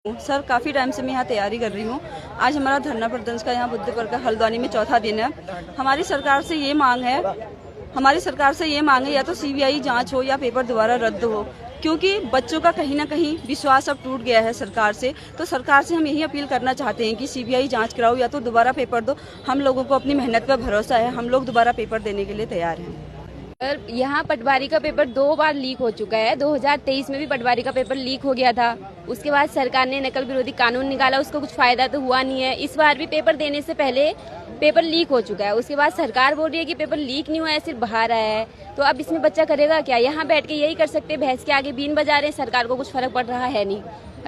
Sir, काफ़ी time से मैं यहाँ तैयारी कर रही हूँ। आज हमारा धरना प्रदर्शन का यहाँ बुद्धपुर का हल्द्वानी में चौथा दिन है। हमारी सरकार से ये मांग है या तो सीबीआई जांच हो या पेपर दोबारा रद्द हो, क्योंकि बच्चों का कहीं ना कहीं विश्वास अब टूट गया है सरकार से। तो सरकार से हम यही अपील करना चाहते हैं कि सीबीआई जांच कराओ या तो दोबारा पेपर दो। हम लोगों को अपनी मेहनत पर भरोसा है, हम लोग दोबारा पेपर देने के लिए तैयार हैं। यहाँ पटवारी का पेपर 2 बार लीक हो चुका है। 2023 में भी पटवारी का पेपर लीक हो गया था। उसके बाद सरकार ने नकल विरोधी कानून निकाला, उसको कुछ फायदा तो हुआ नहीं है। इस बार भी पेपर देने से पहले पेपर लीक हो चुका है। उसके बाद सरकार बोल रही है कि पेपर लीक नहीं हुआ है, सिर्फ बाहर आया है। तो अब इसमें बच्चा करेगा क्या? यहाँ बैठ के यही कर सकते, भैंस के आगे बीन बजा रहे हैं। सरकार को कुछ फर्क पड़ रहा है नहीं।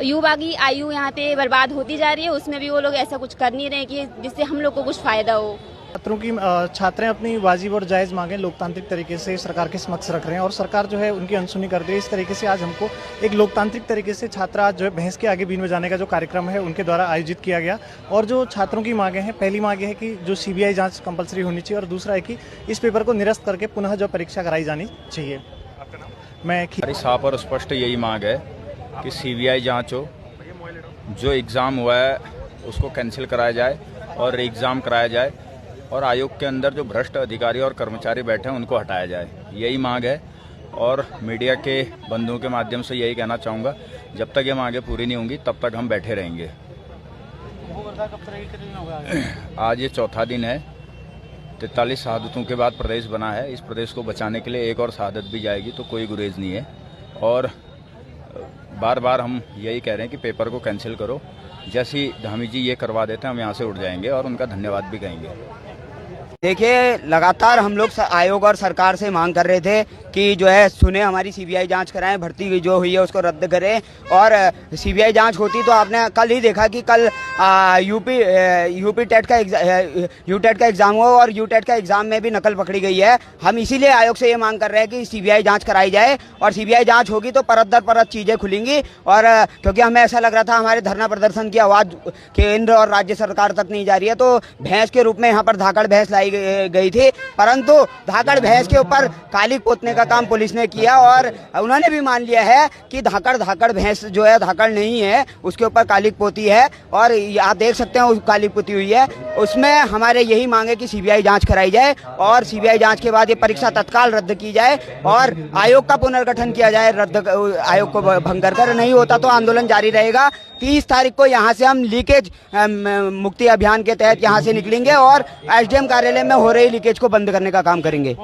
युवा की आयु यहाँ पे बर्बाद होती जा रही है, उसमें भी वो लोग ऐसा कुछ कर नहीं रहे कि जिससे हम लोग को कुछ फायदा हो। छात्रें अपनी वाजिब और जायज़ मांगें लोकतांत्रिक तरीके से सरकार के समक्ष रख रहे हैं और सरकार जो है उनकी अनसुनी कर रही है। इस तरीके से आज हमको एक लोकतांत्रिक तरीके से छात्रा जो है भैंस के आगे बीन बजाने का जो कार्यक्रम है उनके द्वारा आयोजित किया गया। और जो छात्रों की मांगे हैं, पहली मांग है कि जो सीबीआई जांच कंपलसरी होनी चाहिए और दूसरा है कि इस पेपर को निरस्त करके पुनः जो परीक्षा कराई जानी चाहिए। मैं साफ और स्पष्ट यही मांग है कि सीबीआई जांच हो, जो एग्ज़ाम हुआ है उसको कैंसिल कराया जाए और एग्ज़ाम कराया जाए और आयोग के अंदर जो भ्रष्ट अधिकारी और कर्मचारी बैठे हैं उनको हटाया जाए, यही मांग है। और मीडिया के बंधुओं के माध्यम से यही कहना चाहूँगा, जब तक ये मांगें पूरी नहीं होंगी तब तक हम बैठे रहेंगे। आज ये चौथा दिन है। 43 शहादतों के बाद प्रदेश बना है। इस प्रदेश को बचाने के लिए एक और शहादत भी जाएगी, तो कोई गुरेज नहीं है। और बार बार हम यही कह रहे हैं कि पेपर को कैंसिल करो। जैसे ही धामी जी ये करवा देते हैं हम यहाँ से उठ जाएंगे और उनका धन्यवाद भी कहेंगे। देखिए, लगातार हम लोग आयोग और सरकार से मांग कर रहे थे कि जो है सुने हमारी सीबीआई जांच कराएं, भर्ती जो हुई है उसको रद्द करें। और सीबीआई जांच होती तो आपने कल ही देखा कि कल यूपी टेट का यूटेट का एग्जाम हुआ और यूटेट का एग्जाम में भी नकल पकड़ी गई है। हम इसीलिए आयोग से ये मांग कर रहे हैं कि सीबीआई जांच कराई जाए और सीबीआई जांच होगी तो परत दर परत चीजें खुलेंगी। और क्योंकि हमें ऐसा लग रहा था हमारे धरना प्रदर्शन की आवाज केंद्र और राज्य सरकार तक नहीं जा रही है, तो भैंस के रूप में यहाँ पर धाकड़ भैंस लाई गई थी, परंतु धाकड़ भैंस के ऊपर काली पोतने का काम पुलिस ने किया और उन्होंने भी मान लिया है कि धाकड़ भैंस जो है धाकड़ नहीं है, उसके ऊपर काली पोती है। और आप देख सकते हैं काली पोती हुई है। उसमें हमारे यही मांग है कि सीबीआई जांच कराई जाए और सीबीआई जांच के बाद ये परीक्षा तत्काल रद्द की जाए और आयोग का पुनर्गठन किया जाए। आयोग को भंग कर नहीं होता तो आंदोलन जारी रहेगा। 30 तारीख को यहाँ से हम लीकेज मुक्ति अभियान के तहत यहाँ से निकलेंगे और एसडीएम कार्यालय में हो रही लीकेज को बंद करने का काम करेंगे।